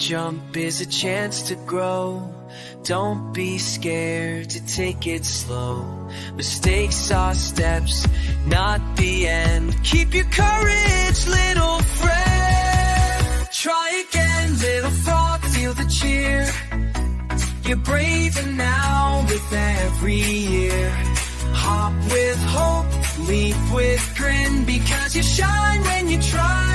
jump is a chance to grow. Don't be scared to take it slow. Mistakes are steps, not the end. Keep your courage, little friend. Try again, little frog, feel the cheer. You're braver now with every year. Hop with hope, leap with grin, because you shine when you try.